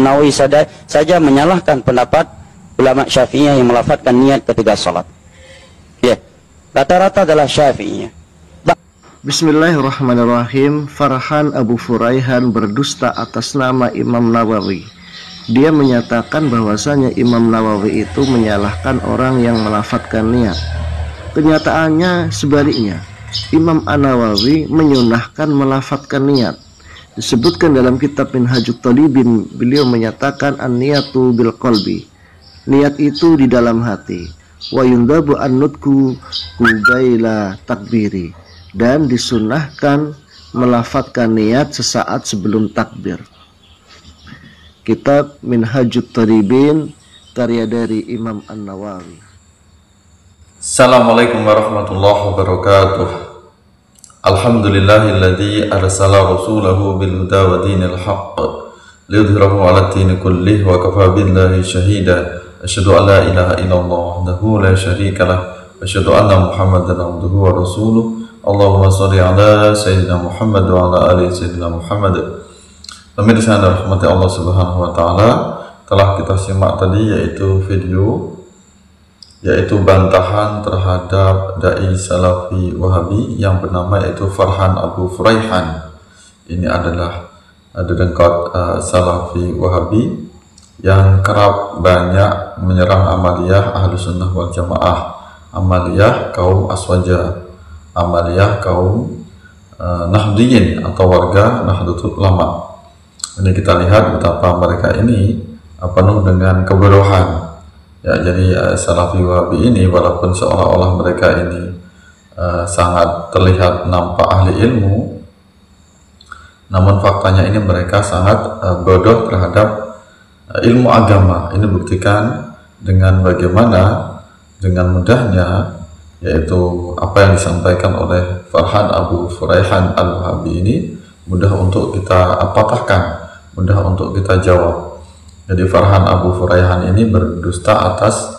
Nawawi saja menyalahkan pendapat ulama Syafi'iyah yang melafadzkan niat ketika salat. Ya, rata-rata adalah Syafi'iyah. Bismillahirrahmanirrahim. Farhan Abu Furaihan berdusta atas nama Imam Nawawi. Dia menyatakan bahwasanya Imam Nawawi itu menyalahkan orang yang melafadzkan niat. Kenyataannya sebaliknya. Imam An-Nawawi menyunahkan melafadzkan niat. Disebutkan dalam kitab Minhajut Thalibin, beliau menyatakan an-niyatu bil qalbi. Niat itu di dalam hati. Wa yundabu an-nutku qubaila takbiri. Dan disunahkan melafadzkan niat sesaat sebelum takbir. Kitab Minhajut Thalibin, karya dari Imam An-Nawawi. Assalamualaikum warahmatullahi wabarakatuh. Alhamdulillahilladzi arsala rasulahu bil huda wa dinil haqq liyudhhirahu 'ala ad-din kullih wa kafa billahi shahida. Asyhadu an la ilaha illallah wahdahu la syarika lah wa asyhadu anna Muhammadan abduhu wa rasuluh. Allahumma shalli 'ala sayyidina Muhammad wa 'ala ali sayyidina Muhammad. Pemirsa dan rahmati Allah Subhanahu wa taala, telah kita simak tadi yaitu bantahan terhadap dai Salafi Wahabi yang bernama yaitu Farhan Abu Furaihan. Ini adalah dedengkot Salafi Wahabi yang kerap banyak menyerang amaliyah Ahlus Sunnah wal Jamaah, amaliyah kaum Aswaja, amaliyah kaum Nahdiyin atau warga Nahdlatul Ulama. Ini kita lihat betapa mereka ini penuh dengan kebodohan. Ya, jadi Salafi Wahabi ini walaupun seolah-olah mereka ini sangat terlihat nampak ahli ilmu, namun faktanya ini mereka sangat bodoh terhadap ilmu agama. Ini buktikan dengan bagaimana dengan mudahnya, yaitu apa yang disampaikan oleh Farhan Abu Furaihan Al-Wahabi ini mudah untuk kita patahkan, mudah untuk kita jawab. Jadi Farhan Abu Furaihan ini berdusta atas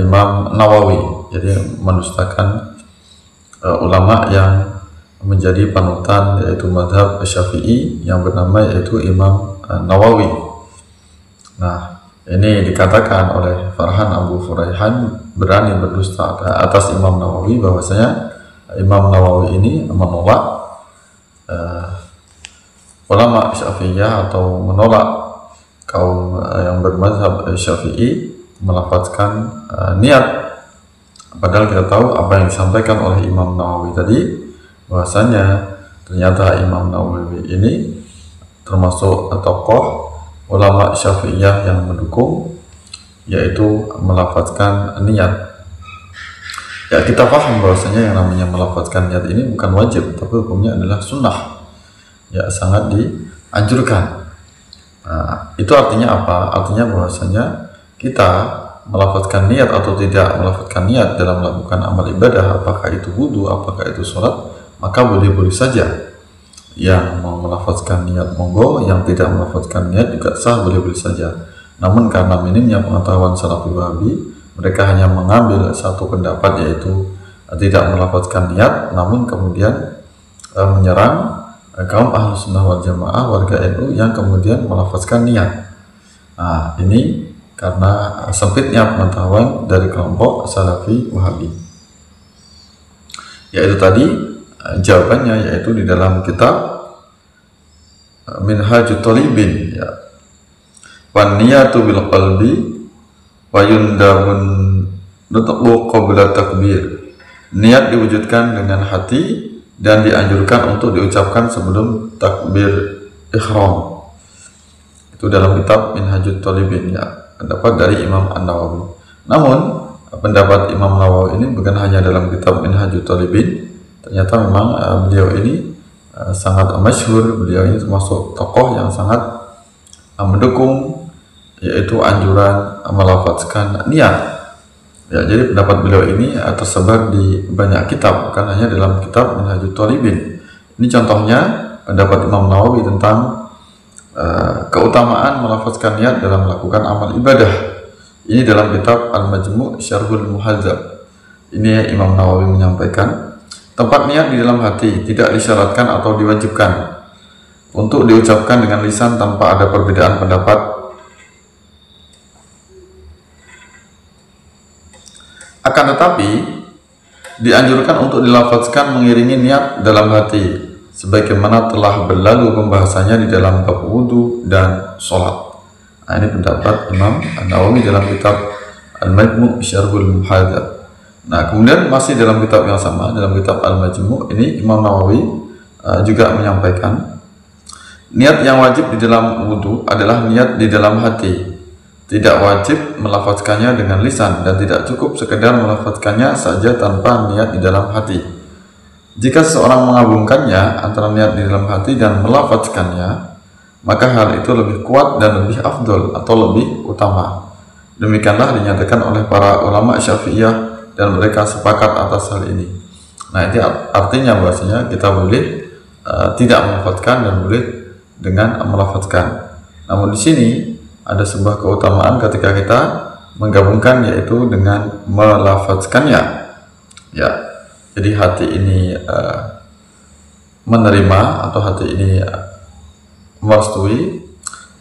Imam Nawawi, jadi mendustakan ulama yang menjadi panutan yaitu madhab Syafi'i yang bernama yaitu Imam Nawawi. Nah, ini dikatakan oleh Farhan Abu Furaihan berani berdusta atas Imam Nawawi, bahwasanya Imam Nawawi ini menolak ulama Syafi'iyah atau menolak kaum yang bermazhab Syafi'i melafadzkan niat. Padahal kita tahu apa yang disampaikan oleh Imam Nawawi tadi, bahwasanya ternyata Imam Nawawi ini termasuk tokoh ulama Syafi'iyah yang mendukung yaitu melafadzkan niat. Ya, kita paham bahwasanya yang namanya melafadzkan niat ini bukan wajib, tapi hukumnya adalah sunnah. Ya, sangat dianjurkan. Nah, itu artinya apa? Artinya bahwasanya kita melafadzkan niat atau tidak melafadzkan niat dalam melakukan amal ibadah, apakah itu wudu, apakah itu sholat, maka boleh-boleh saja. Yang mau melafadzkan niat monggo, yang tidak melafadzkan niat juga sah, boleh-boleh saja. Namun karena minimnya pengetahuan Salafi Wahabi, mereka hanya mengambil satu pendapat yaitu tidak melafadzkan niat, namun kemudian menyerang kaum Ahlus Sunnah wal Jamaah, warga NU yang kemudian melafadzkan niat. Nah, ini karena sempitnya pengetahuan dari kelompok Salafi Wahabi. Yaitu tadi jawabannya yaitu di dalam kitab Minhajut Thalibin, ya. Wan niyatu bil qalbi wa yundabun nutqu qabla takbir. Niat diwujudkan dengan hati dan dianjurkan untuk diucapkan sebelum takbir ihram. Itu dalam kitab Minhajut Thalibin, ya, pendapat dari Imam An-Nawawi. Namun pendapat Imam Nawawi ini bukan hanya dalam kitab Minhajut Thalibin. Ternyata memang beliau ini sangat masyhur, beliau ini termasuk tokoh yang sangat mendukung yaitu anjuran melafadzkan niat. Ya, jadi pendapat beliau ini tersebar di banyak kitab, bukan hanya dalam kitab Minhajut Thalibin. Ini contohnya pendapat Imam Nawawi tentang keutamaan melafadzkan niat dalam melakukan amal ibadah. Ini dalam kitab Al-Majmu' Syarhul Muhadzab. Ini Imam Nawawi menyampaikan, tempat niat di dalam hati tidak disyaratkan atau diwajibkan. untuk diucapkan dengan lisan tanpa ada perbedaan pendapat. Akan tetapi dianjurkan untuk dilafazkan mengiringi niat dalam hati, sebagaimana telah berlalu pembahasannya di dalam bab wudu dan sholat. Nah, ini pendapat Imam An-Nawawi dalam kitab Al-Majmu' Syarhul Muhadzab. Nah, kemudian masih dalam kitab yang sama, dalam kitab Al-Majmu', ini Imam Nawawi juga menyampaikan niat yang wajib di dalam wudu adalah niat di dalam hati. Tidak wajib melafazkannya dengan lisan dan tidak cukup sekedar melafazkannya saja tanpa niat di dalam hati. Jika seseorang mengagungkannya antara niat di dalam hati dan melafazkannya, maka hal itu lebih kuat dan lebih afdol atau lebih utama. Demikianlah dinyatakan oleh para ulama Syafi'iyah dan mereka sepakat atas hal ini. Nah, ini artinya bahwasanya kita boleh tidak melafazkan dan boleh dengan melafazkan. Namun di sini ada sebuah keutamaan ketika kita menggabungkan, yaitu dengan melafazkannya. Ya, jadi hati ini menerima atau hati ini merestui,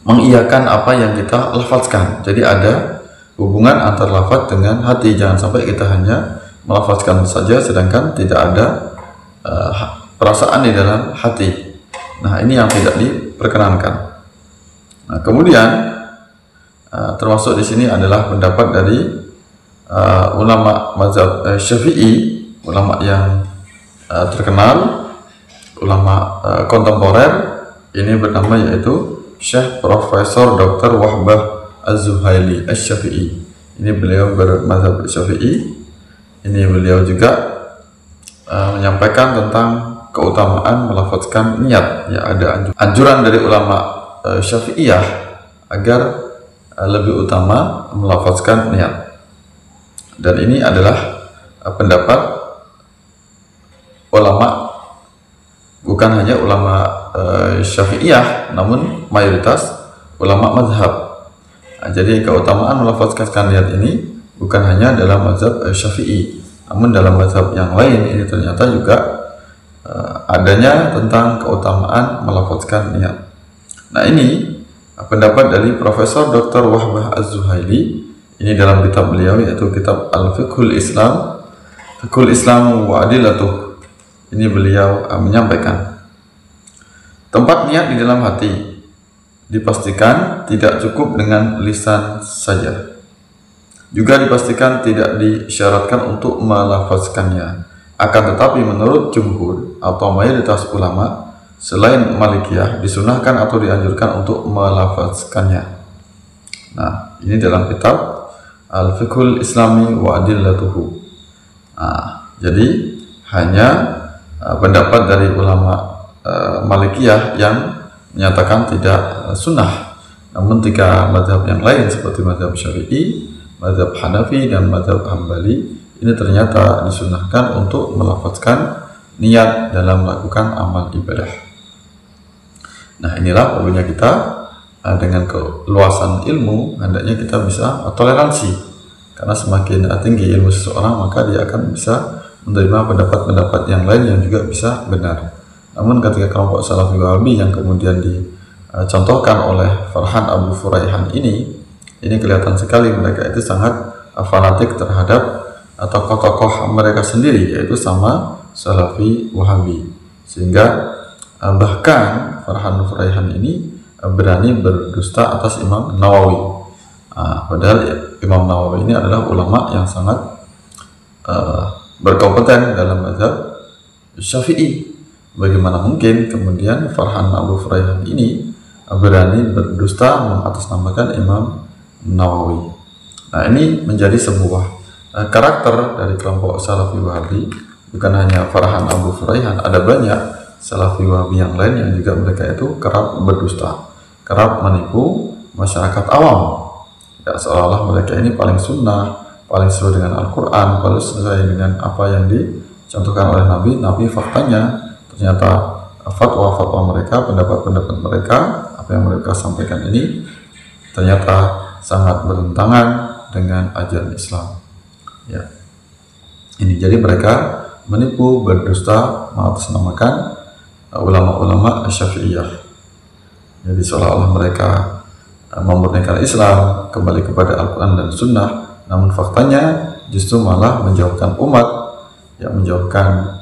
mengiyakan apa yang kita lafazkan. Jadi ada hubungan antara lafaz dengan hati. Jangan sampai kita hanya melafazkan saja sedangkan tidak ada perasaan di dalam hati. Nah, ini yang tidak diperkenankan. Nah, kemudian termasuk di sini adalah pendapat dari ulama mazhab Syafi'i, ulama yang terkenal, ulama kontemporer. Ini bernama yaitu Syekh Profesor Dr. Wahbah Az-Zuhaili Asy-Syafi'i. Ini beliau bermazhab Syafi'i. Ini beliau juga menyampaikan tentang keutamaan melafazkan niat. Ya, ada anjuran dari ulama Syafi'iyah agar lebih utama melafazkan niat. Dan ini adalah pendapat ulama, bukan hanya ulama Syafi'iyah, namun mayoritas ulama mazhab. Nah, jadi keutamaan melafazkan niat ini bukan hanya dalam mazhab Syafi'i, namun dalam mazhab yang lain ini ternyata juga adanya tentang keutamaan melafazkan niat. Nah, ini pendapat dari Profesor Dr. Wahbah Az-Zuhaili. Ini dalam kitab beliau yaitu kitab Al-Fiqhul Islam, Fiqhul Islam wa Adillatuh. Ini beliau menyampaikan tempat niat di dalam hati dipastikan tidak cukup dengan lisan saja. Juga dipastikan tidak disyaratkan untuk melafazkannya. Akan tetapi menurut jumhur atau mayoritas ulama selain Malikiyah disunahkan atau dianjurkan untuk melafazkannya. Nah, ini dalam kitab Al-Fiqhul Islami wa Adillatuhu. Nah, jadi hanya pendapat dari ulama Malikiyah yang menyatakan tidak sunnah. Namun tiga mazhab yang lain seperti mazhab Syafi'i, mazhab Hanafi dan mazhab Hambali ini ternyata disunahkan untuk melafazkan niat dalam melakukan amal ibadah. Nah, inilah perlunya kita dengan keluasan ilmu, hendaknya kita bisa toleransi, karena semakin tinggi ilmu seseorang maka dia akan bisa menerima pendapat-pendapat yang lain yang juga bisa benar. Namun ketika kelompok Salafi Wahabi yang kemudian dicontohkan oleh Farhan Abu Furaihan ini kelihatan sekali mereka itu sangat fanatik terhadap tokoh-tokoh mereka sendiri, yaitu sama Salafi Wahabi, sehingga bahkan Farhan Furaihan ini berani berdusta atas Imam Nawawi. Padahal Imam Nawawi ini adalah ulama yang sangat berkompeten dalam mazhab Syafi'i. Bagaimana mungkin kemudian Farhan Abu Furaihan ini berani berdusta mengatasnamakan Imam Nawawi? Nah, ini menjadi sebuah karakter dari kelompok Salafi Wahabi. Bukan hanya Farhan Abu Furaihan, ada banyak Salafi Wahabi yang lain yang juga mereka itu kerap berdusta, kerap menipu masyarakat awam. Ya, seolah-olah mereka ini paling sunnah, paling sesuai dengan Al-Quran, paling sesuai dengan apa yang dicontohkan oleh Nabi. Nabi faktanya ternyata fatwa-fatwa mereka, pendapat-pendapat mereka, apa yang mereka sampaikan ini ternyata sangat bertentangan dengan ajaran Islam. Ya, ini jadi mereka menipu, berdusta, mengatasnamakan ulama-ulama Syafi'iyah. Jadi seolah-olah mereka memurnikan Islam, kembali kepada Al-Quran dan Sunnah, namun faktanya justru malah menjauhkan umat, menjauhkan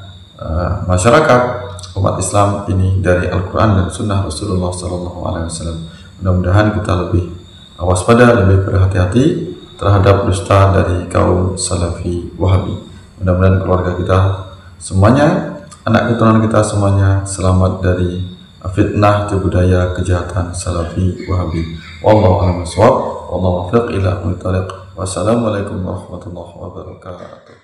masyarakat umat Islam ini dari Al-Quran dan Sunnah Rasulullah SAW. Mudah-mudahan kita lebih waspada, lebih berhati-hati terhadap dusta dari kaum Salafi Wahabi. Mudah-mudahan keluarga kita semuanya, anak keturunan kita semuanya selamat dari fitnah budaya kejahatan Salafi Wahabi. Wallahu a'lam bishawab. Wallahu muwaffiq ila aqwamit thoriq. Wassalamualaikum warahmatullahi wabarakatuh.